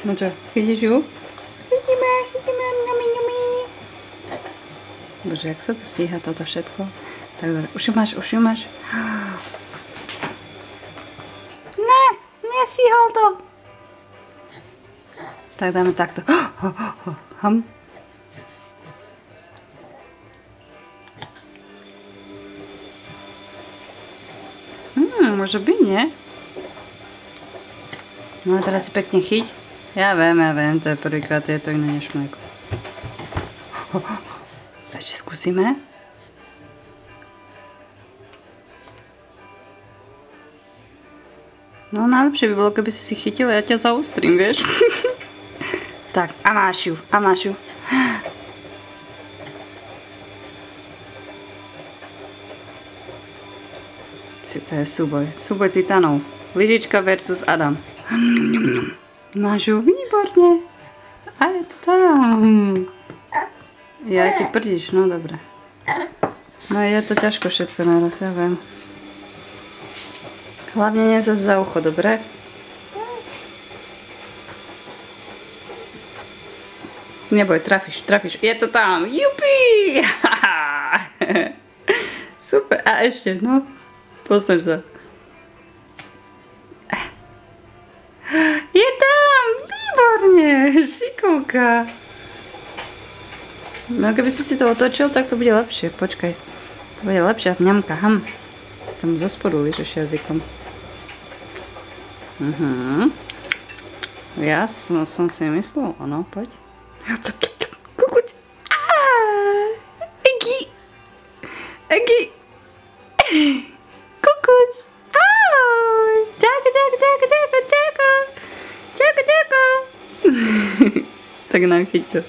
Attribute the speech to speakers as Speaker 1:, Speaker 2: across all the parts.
Speaker 1: No čo, chytíš ju? Chytíme, ňami. Bože, jak sa to stíha toto všetko? Tak dobre, už ju máš. Ne, nestíhal to. Tak dáme takto. Ham. Môže byť, nie? No a teraz si pekne chyť. Ja viem, to je prvýkrát, je to iné než mlieko. Ešte skúsime. No najlepšie by bolo, keby si chytila, ja ťa zaostrím, vieš? Tak, a máš ju. To je súboj titanov. Lyžička versus Adam. Máš ju, výborne. A je to tam. Ja, ty prdíš, no dobre. No je to ťažko všetko naraz, ja viem. Hlavne nie zase za ucho, dobre? Neboj, trafíš. Je to tam, jupi! Super, a ešte, no. Postaž sa. Je tam! Výborne! Šikovka! No keby si to otočil, tak to bude lepšie. Počkaj. To bude lepšia mňamka. Ham. Tam zo spodu lížeš jazykom. Jasno som si myslel. Ono, poď. Kukuť. Egi. Kukuť. Čako. Tak nám chyť to.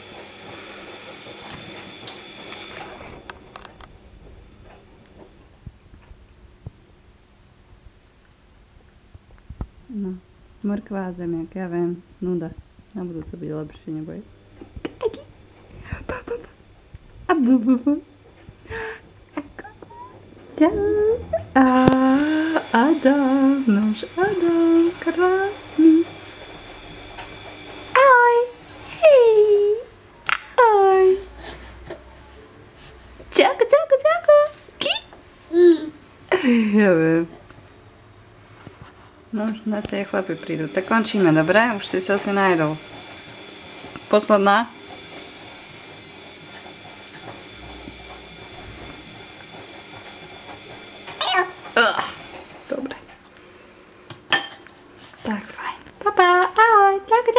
Speaker 1: No, mrkvá zemiak, ja viem, nuda. Na budúce bude lepšie, neboj. A bu. Adam, náš Adam, krásny. Ahoj, hej, ahoj. Čako. Ja viem. No, na tie chlapi prídu. Tak končíme, dobre? Už si sa asi najedol. Posledná. Dobre. Tak, fajn. Ahoj. Čako.